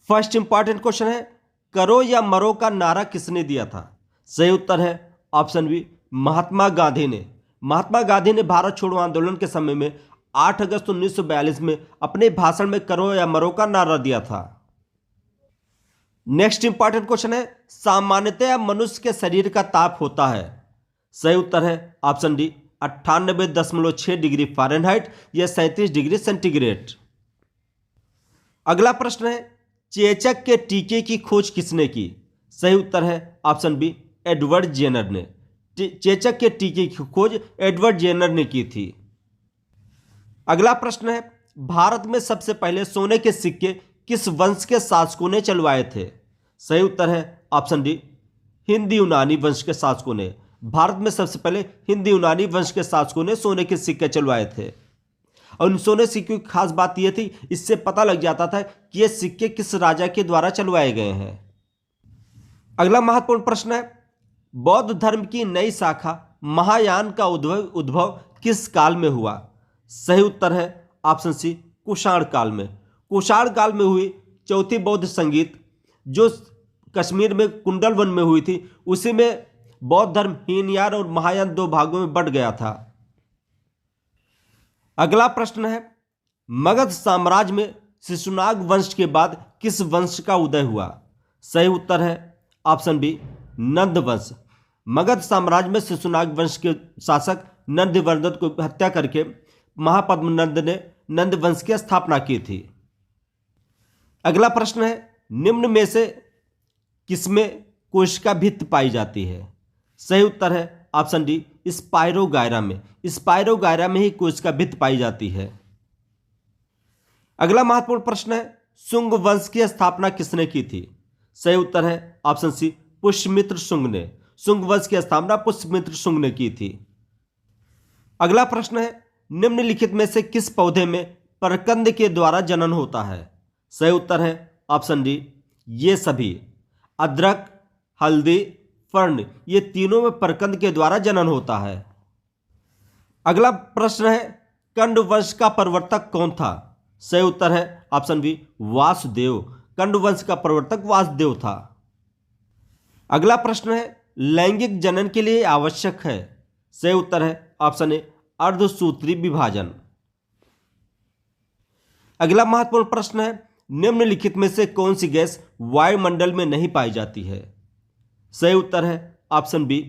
First important question है, करो या मरो का नारा किसने दिया था? सही उत्तर है ऑप्शन बी, महात्मा गांधी ने। महात्मा गांधी ने भारत छोड़ो आंदोलन के समय में 8 अगस्त 1942 में अपने भाषण में करो या मरो का नारा दिया था। नेक्स्ट इंपॉर्टेंट क्वेश्चन है, सामान्यतः मनुष्य के शरीर का ताप होता है। सही उत्तर है ऑप्शन डी, 98.6 डिग्री फ़ारेनहाइट या 37 डिग्री सेंटीग्रेड। अगला प्रश्न है, चेचक के टीके की खोज किसने की? सही उत्तर है ऑप्शन बी, एडवर्ड जेनर ने। चेचक के टीके की खोज एडवर्ड जेनर ने की थी। अगला प्रश्न है, भारत में सबसे पहले सोने के सिक्के किस वंश के शासकों ने चलवाए थे? सही उत्तर है ऑप्शन डी, हिंदी यूनानी वंश के शासकों ने। भारत में सबसे पहले हिंदी यूनानी वंश के शासकों ने सोने के सिक्के चलवाए थे। और उन सोने सिक्कों की खास बात यह थी, इससे पता लग जाता था कि ये सिक्के किस राजा के द्वारा चलवाए गए हैं। अगला महत्वपूर्ण प्रश्न है, बौद्ध धर्म की नई शाखा महायान का उद्भव किस काल में हुआ? सही उत्तर है ऑप्शन सी, कुषाण काल में। कुषाण काल में हुई चौथी बौद्ध संगीत जो कश्मीर में कुंडल वन में हुई थी, उसी में बौद्ध धर्म हीनयान और महायान 2 भागों में बंट गया था। अगला प्रश्न है, मगध साम्राज्य में शिशुनाग वंश के बाद किस वंश का उदय हुआ? सही उत्तर है ऑप्शन बी, नंद वंश। मगध साम्राज्य में शिशुनाग वंश के शासक नंदवर्धन को हत्या करके महापद्मनंद ने नंद वंश की स्थापना की थी। अगला प्रश्न है, निम्न में से किसमें कोशिका भित्ति पाई जाती है? सही उत्तर है ऑप्शन डी, स्पाइरोगायरा में। स्पाइरोगायरा में ही कोशिका भित्ति पाई जाती है। अगला महत्वपूर्ण प्रश्न है, शुंग वंश की स्थापना किसने की थी? सही उत्तर है ऑप्शन सी, पुष्यमित्र शुंग ने। शुंग वंश की स्थापना पुष्यमित्र शुंग ने की थी। अगला प्रश्न है, निम्नलिखित में से किस पौधे में परकंद के द्वारा जनन होता है? सही उत्तर है ऑप्शन डी, ये सभी। अदरक, हल्दी, फर्ण, ये तीनों में परकंद के द्वारा जनन होता है। अगला प्रश्न है, कंड वंश का प्रवर्तक कौन था? सही उत्तर है ऑप्शन बी, वासुदेव। कंड वंश का प्रवर्तक वासुदेव था। अगला प्रश्न है, लैंगिक जनन के लिए आवश्यक है? सही उत्तर है ऑप्शन ए, अर्धसूत्री विभाजन। अगला महत्वपूर्ण प्रश्न है, निम्नलिखित में से कौन सी गैस वायुमंडल में नहीं पाई जाती है? सही उत्तर है ऑप्शन बी,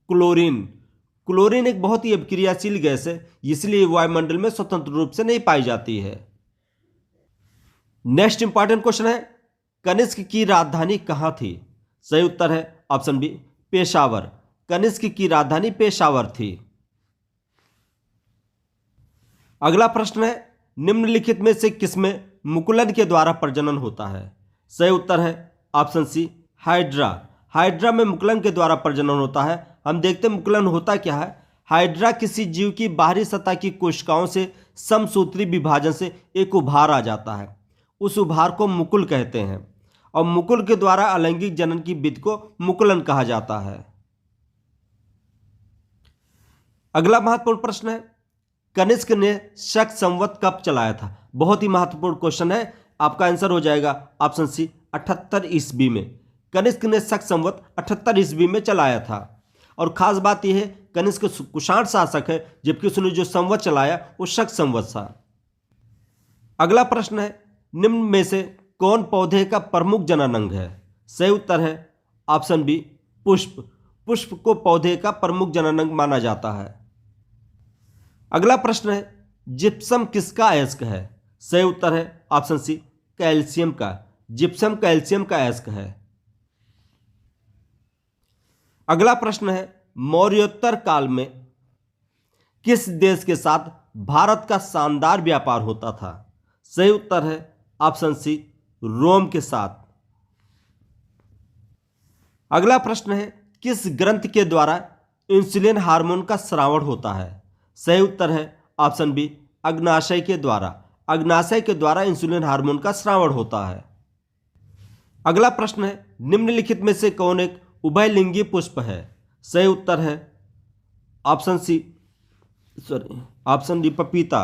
क्लोरीन। क्लोरीन एक बहुत ही अभिक्रियाशील गैस है, इसलिए वायुमंडल में स्वतंत्र रूप से नहीं पाई जाती है। नेक्स्ट इंपॉर्टेंट क्वेश्चन है, कनिष्क की राजधानी कहां थी? सही उत्तर है ऑप्शन बी, पेशावर। कनिष्क की राजधानी पेशावर थी। अगला प्रश्न है, निम्नलिखित में से किसमें मुकुलन के द्वारा प्रजनन होता है? सही उत्तर है ऑप्शन सी, हाइड्रा। हाइड्रा में मुकुलन के द्वारा प्रजनन होता है। हम देखते हैं मुकुलन होता क्या है। हाइड्रा किसी जीव की बाहरी सतह की कोशिकाओं से समसूत्री विभाजन से एक उभार आ जाता है, उस उभार को मुकुल कहते हैं, और मुकुल के द्वारा अलैंगिक जनन की विधि को मुकुलन कहा जाता है। अगला महत्वपूर्ण प्रश्न है, कनिष्क ने शक संवत कब चलाया था? बहुत ही महत्वपूर्ण क्वेश्चन है, आपका आंसर हो जाएगा ऑप्शन सी, 78 ईस्वी में। कनिष्क ने शक संवत 78 ईस्वी में चलाया था। और खास बात यह है, कनिष्क कुषाण शासक है, जबकि उसने जो संवत चलाया वो शक संवत था। अगला प्रश्न है, निम्न में से कौन पौधे का प्रमुख जनन अंग है? सही उत्तर है ऑप्शन बी, पुष्प। पुष्प को पौधे का प्रमुख जनन अंग माना जाता है। अगला प्रश्न है, जिप्सम किसका अयस्क है? सही उत्तर है ऑप्शन सी, कैल्शियम का। जिप्सम कैल्शियम का अयस्क है। अगला प्रश्न है, मौर्योत्तर काल में किस देश के साथ भारत का शानदार व्यापार होता था? सही उत्तर है ऑप्शन सी, रोम के साथ। अगला प्रश्न है, किस ग्रंथ के द्वारा इंसुलिन हार्मोन का स्रावण होता है? सही उत्तर है ऑप्शन बी, अग्नाशय के द्वारा। अग्नाशय के द्वारा इंसुलिन हार्मोन का स्रावण होता है। अगला प्रश्न है, निम्नलिखित में से कौन एक उभयलिंगी पुष्प है? सही उत्तर है ऑप्शन डी, पपीता।